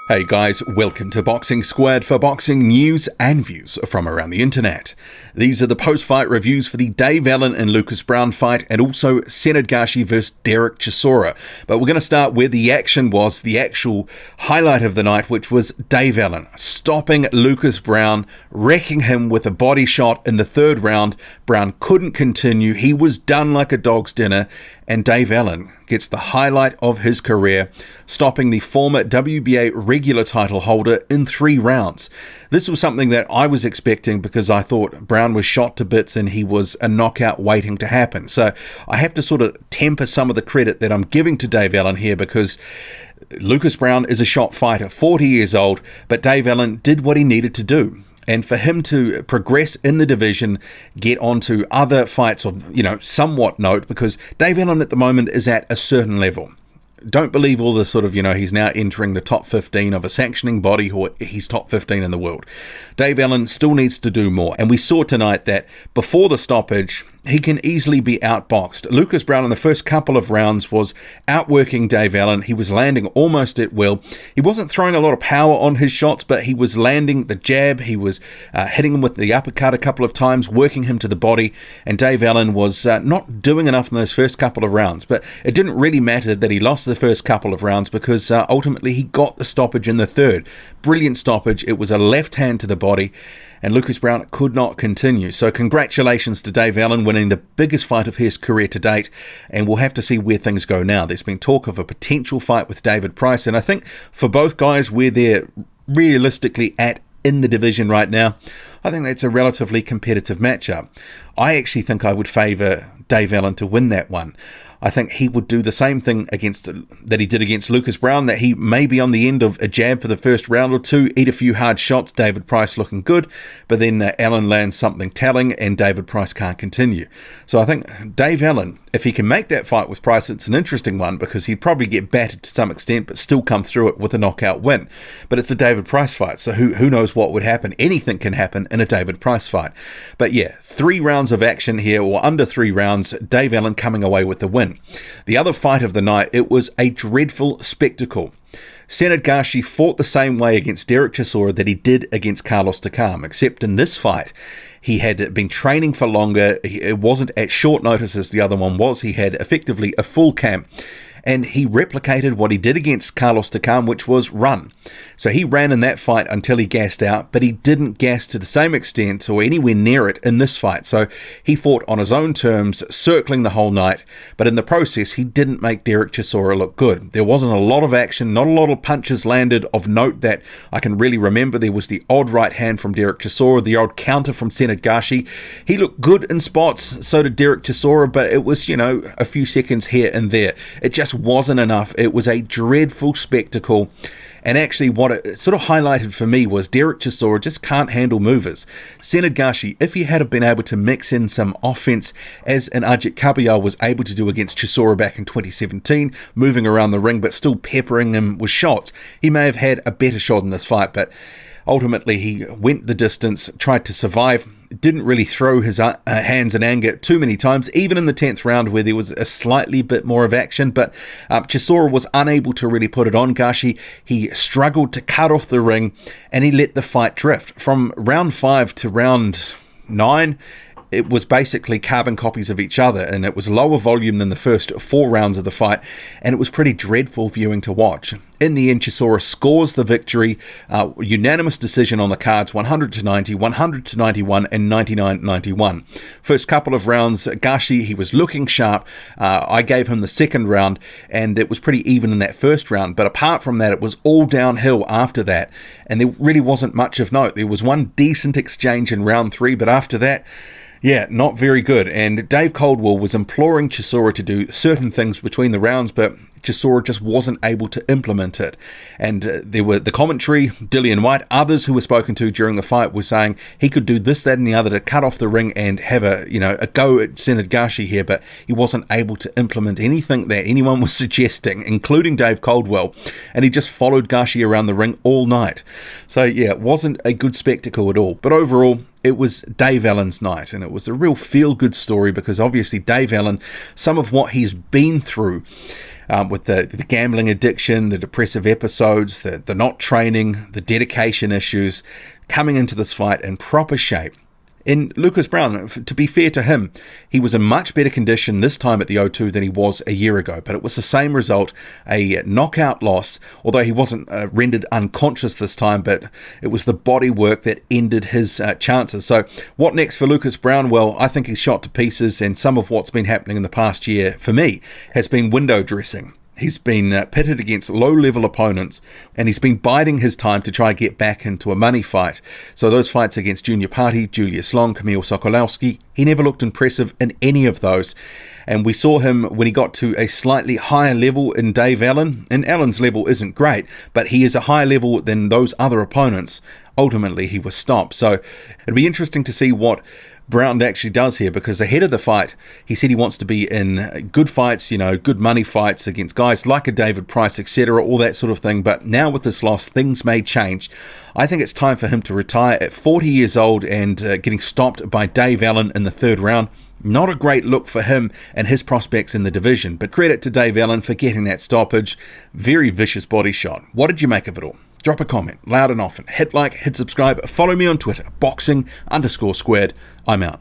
Hey guys, welcome to Boxing Squared for boxing news and views from around the internet. These are the post-fight reviews for the Dave Allen and Lucas Browne fight and also Senad Gashi vs Derek Chisora. But we're going to start where the action was, the actual highlight of the night, which was Dave Allen stopping Lucas Browne, wrecking him with a body shot in the third round. Browne couldn't continue, he was done like a dog's dinner, and Dave Allen gets the highlight of his career, stopping the former WBA regular title holder in 3 rounds. This was something that I was expecting because I thought Browne was shot to bits and he was a knockout waiting to happen. So I have to sort of temper some of the credit that I'm giving to Dave Allen here because Lucas Browne is a shot fighter, 40 years old, but Dave Allen did what he needed to do. And for him to progress in the division, get onto other fights of, somewhat note, because Dave Allen at the moment is at a certain level. Don't believe all this sort of, he's now entering the top 15 of a sanctioning body or he's top 15 in the world. Dave Allen still needs to do more. And we saw tonight that before the stoppage, he can easily be outboxed. Lucas Browne in the first couple of rounds was outworking Dave Allen. He was landing almost at will. He wasn't throwing a lot of power on his shots, but he was landing the jab. He was hitting him with the uppercut a couple of times, working him to the body. And Dave Allen was not doing enough in those first couple of rounds. But it didn't really matter that he lost the first couple of rounds because ultimately he got the stoppage in the third. Brilliant stoppage. It was a left hand to the body. And Lucas Browne could not continue. So congratulations to Dave Allen winning the biggest fight of his career to date. And we'll have to see where things go now. There's been talk of a potential fight with David Price. And I think for both guys, where they're realistically at in the division right now, I think that's a relatively competitive matchup. I actually think I would favour Dave Allen to win that one. I think he would do the same thing that he did against Lucas Browne, that he may be on the end of a jab for the first round or two, eat a few hard shots, David Price looking good, but then Allen lands something telling and David Price can't continue. So I think Dave Allen, if he can make that fight with Price, it's an interesting one because he'd probably get battered to some extent but still come through it with a knockout win. But it's a David Price fight, so who knows what would happen. Anything can happen in a David Price fight. But yeah, 3 rounds of action here, or under 3 rounds, Dave Allen coming away with the win. The other fight of the night, it was a dreadful spectacle. Senad Gashi fought the same way against Derek Chisora that he did against Carlos Takam, except in this fight, he had been training for longer. It wasn't at short notice as the other one was. He had effectively a full camp. And he replicated what he did against Carlos Takam, which was run. So he ran in that fight until he gassed out, but he didn't gas to the same extent or anywhere near it in this fight. So he fought on his own terms, circling the whole night, but in the process, he didn't make Derek Chisora look good. There wasn't a lot of action, not a lot of punches landed of note that I can really remember. There was the odd right hand from Derek Chisora, the odd counter from Senad Gashi. He looked good in spots, so did Derek Chisora, but it was, a few seconds here and there. It just wasn't enough. It was a dreadful spectacle. And actually what it sort of highlighted for me was Derek Chisora just can't handle movers. Senad Gashi, if he had have been able to mix in some offense as an Ajit Kabayel was able to do against Chisora back in 2017, moving around the ring but still peppering him with shots, he may have had a better shot in this fight. But ultimately he went the distance, tried to survive, didn't really throw his hands in anger too many times, even in the 10th round where there was a slightly bit more of action, but Chisora was unable to really put it on Gashi. He struggled to cut off the ring and he let the fight drift. From round 5 to round 9, it was basically carbon copies of each other, and it was lower volume than the first 4 rounds of the fight, and it was pretty dreadful viewing to watch. In the end, Chisora scores the victory, unanimous decision on the cards, 100-90, 100-91, and 99-91. First couple of rounds, Gashi, he was looking sharp. I gave him the second round, and it was pretty even in that first round, but apart from that, it was all downhill after that, and there really wasn't much of note. There was one decent exchange in round 3, but after that, yeah, not very good. And Dave Coldwell was imploring Chisora to do certain things between the rounds, but Chisora just wasn't able to implement it. And there were the commentary, Dillian White, others who were spoken to during the fight were saying he could do this, that, and the other to cut off the ring and have a go at Senad Gashi here, but he wasn't able to implement anything that anyone was suggesting, including Dave Coldwell. And he just followed Gashi around the ring all night. So yeah, it wasn't a good spectacle at all. But overall, it was Dave Allen's night, and it was a real feel-good story because obviously Dave Allen, some of what he's been through with the gambling addiction, the depressive episodes, the not training, the dedication issues, coming into this fight in proper shape. In Lucas Browne, to be fair to him, he was in much better condition this time at the O2 than he was a year ago, but it was the same result, a knockout loss, although he wasn't rendered unconscious this time, but it was the body work that ended his chances. So what next for Lucas Browne? Well, I think he's shot to pieces, and some of what's been happening in the past year, for me, has been window dressing. He's been pitted against low-level opponents, and he's been biding his time to try and get back into a money fight. So those fights against Junior Party, Julius Long, Kamil Sokolowski, he never looked impressive in any of those. And we saw him when he got to a slightly higher level in Dave Allen. And Allen's level isn't great, but he is a higher level than those other opponents. Ultimately, he was stopped. So it'd be interesting to see what Browne actually does here, because ahead of the fight he said he wants to be in good fights, good money fights against guys like a David Price, etc., all that sort of thing. But now with this loss, things may change. I think it's time for him to retire at 40 years old and getting stopped by Dave Allen in the third round. Not a great look for him and his prospects in the division, but credit to Dave Allen for getting that stoppage. Very vicious body shot. What did you make of it all? Drop a comment, loud and often. Hit like, hit subscribe, follow me on Twitter, boxing_squared. I'm out.